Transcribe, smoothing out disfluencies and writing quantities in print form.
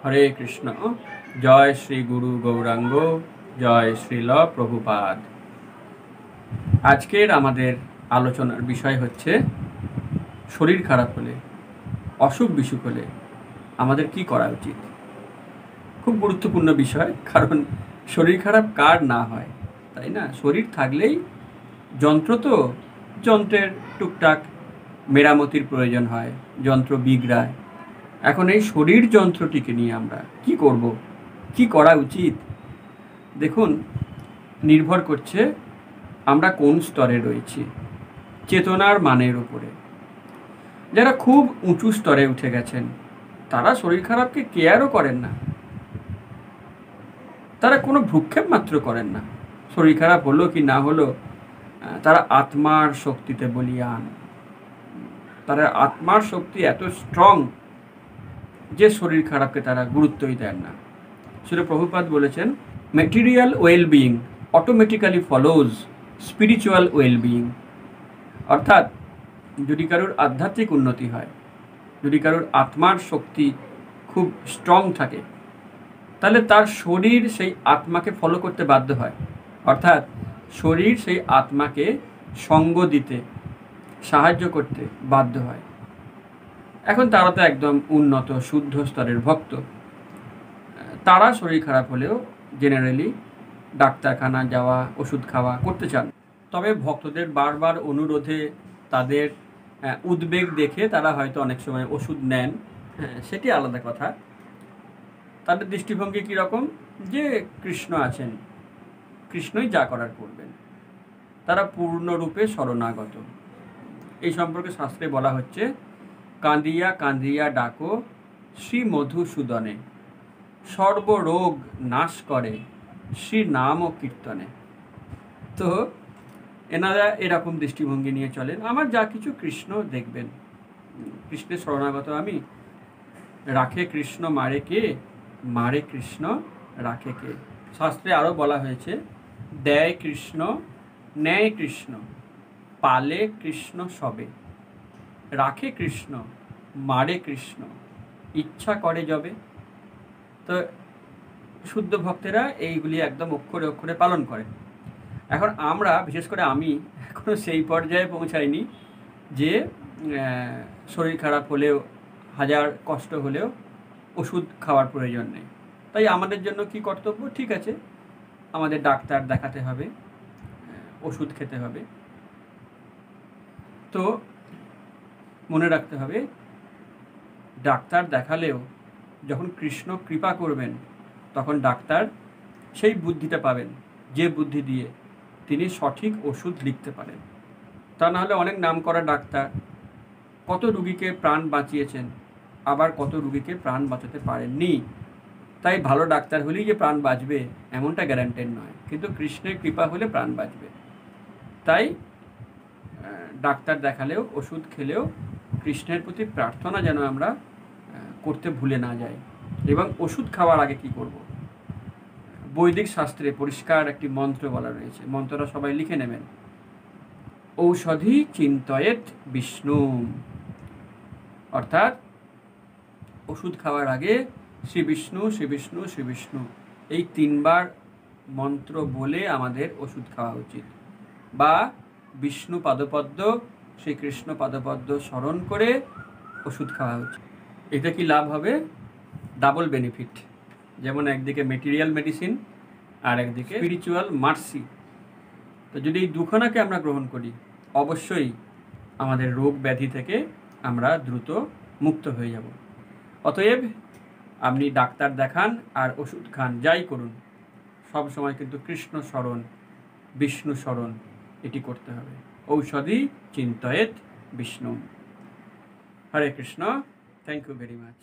হরে কৃষ্ণ। জয় শ্রী গুরু গৌরাঙ্গ, জয় শ্রীল প্রভুপাদ। আজকের আমাদের আলোচনার বিষয় হচ্ছে শরীর খারাপ হলে, অসুখ বিসুখ হলে আমাদের কি করা উচিত। খুব গুরুত্বপূর্ণ বিষয়, কারণ শরীর খারাপ কার না হয়, তাই না? শরীর থাকলেই যন্ত্র, তো যন্ত্রের টুকটাক মেরামতির প্রয়োজন হয়, যন্ত্র বিগড়ায়। এখন এই শরীর যন্ত্রটিকে নিয়ে আমরা কি করব, কি করা উচিত? দেখুন, নির্ভর করছে আমরা কোন স্তরে রয়েছি, চেতনার মানের উপরে। যারা খুব উঁচু স্তরে উঠে গেছেন তারা শরীর খারাপকে কেয়ারও করেন না, তারা কোনো ভ্রুক্ষেপ মাত্র করেন না। শরীর খারাপ হলো কি না হলো তারা আত্মার শক্তিতে বলিয়ান। তারা আত্মার শক্তি এত স্ট্রং যে শরীর খারাপকে তারা গুরুত্বই দেন না। শ্রীল প্রভুপাদ বলেছেন, ম্যাটেরিয়াল ওয়েলবিইং অটোমেটিক্যালি ফলোজ স্পিরিচুয়াল ওয়েলবিইং। অর্থাৎ যদি কারোর আধ্যাত্মিক উন্নতি হয়, যদি কারোর আত্মার শক্তি খুব স্ট্রং থাকে, তাহলে তার শরীর সেই আত্মাকে ফলো করতে বাধ্য হয়। অর্থাৎ শরীর সেই আত্মাকে সঙ্গ দিতে, সাহায্য করতে বাধ্য হয়। এখন তারা তো একদম উন্নত শুদ্ধ স্তরের ভক্ত, তারা শরীর খারাপ হলেও জেনারেলি ডাক্তারখানা যাওয়া, ওষুধ খাওয়া করতে চান। তবে ভক্তদের বারবার অনুরোধে, তাদের উদ্বেগ দেখে তারা হয়তো অনেক সময় ওষুধ নেন, সেটি আলাদা কথা। তাদের দৃষ্টিভঙ্গি কীরকম, যে কৃষ্ণ আছেন, কৃষ্ণই যা করার করবেন। তারা পূর্ণরূপে শরণাগত। এই সম্পর্কে শাস্ত্রে বলা হচ্ছে, কাঁদিয়া কাঁদিয়া ডাকো শ্রী মধুসূদনে, সর্বরোগ নাশ করে শ্রী নাম ও কীর্তনে। তো এনারা এরকম দৃষ্টিভঙ্গি নিয়ে চলেন, আমার যা কিছু কৃষ্ণ দেখবেন, কৃষ্ণের শরণাগত আমি। রাখে কৃষ্ণ মারে কে, মারে কৃষ্ণ রাখে কে। শাস্ত্রে আরও বলা হয়েছে, দেয় কৃষ্ণ নেয় কৃষ্ণ, পালে কৃষ্ণ সবে, রাখে কৃষ্ণ মারে কৃষ্ণ, ইচ্ছা করে যবে। তো শুদ্ধ ভক্তেরা এইগুলি একদম অক্ষরে অক্ষরে পালন করে। এখন আমরা, বিশেষ করে আমি, এখনও সেই পর্যায়ে পৌঁছাইনি যে শরীর খারাপ হলেও, হাজার কষ্ট হলেও ওষুধ খাওয়ার প্রয়োজন নেই। তাই আমাদের জন্য কি কর্তব্য? ঠিক আছে, আমাদের ডাক্তার দেখাতে হবে, ওষুধ খেতে হবে। তো মনে রাখতে হবে, ডাক্তার দেখালেও যখন কৃষ্ণ কৃপা করবেন, তখন ডাক্তার সেই বুদ্ধিটা পাবেন, যে বুদ্ধি দিয়ে তিনি সঠিক ওষুধ লিখতে পারেন। তা নাহলে অনেক নাম করা ডাক্তার কত রুগীকে প্রাণ বাঁচিয়েছেন, আবার কত রুগীকে প্রাণ বাঁচাতে পারেননি। তাই ভালো ডাক্তার হলেই যে প্রাণ বাঁচবে এমনটা গ্যারান্টেড নয়, কিন্তু কৃষ্ণের কৃপা হলে প্রাণ বাঁচবে। তাই ডাক্তার দেখালেও, ওষুধ খেলেও কৃষ্ণের প্রতি প্রার্থনা যেন আমরা করতে ভুলে না যাই। এবং ওষুধ খাওয়ার আগে কি করব, বৈদিক শাস্ত্রে পরিষ্কার একটি মন্ত্র বলা রয়েছে, মন্ত্রটা সবাই লিখে নেবেন। ঔষধি চিন্তয়েত বিষ্ণু। অর্থাৎ ওষুধ খাওয়ার আগে শ্রী বিষ্ণু শ্রী বিষ্ণু শ্রী বিষ্ণু এই 3 বার মন্ত্র বলে আমাদের ওষুধ খাওয়া উচিত। বা বিষ্ণু পাদপদ্ম, শ্রীকৃষ্ণ পাদপদ্ম স্মরণ করে ওষুধ খাওয়া উচিত। এটা কি লাভ হবে? Double benefit. যেমন একদিকে মেটেরিয়াল মেডিসিন আর একদিকে স্পিরিচুয়াল মার্সি। তো যদি এই দুখানাকে আমরা গ্রহণ করি, অবশ্যই আমাদের রোগ ব্যাধি থেকে আমরা দ্রুত মুক্ত হয়ে যাব। অতএব আপনি ডাক্তার দেখান আর ওষুধ খান, যাই করুন, সব সময় কিন্তু কৃষ্ণ স্মরণ, বিষ্ণু স্মরণ এটি করতে হবে। ঔষধি চিন্তয়েত Vishnu. Hare Krishna. Thank you very much.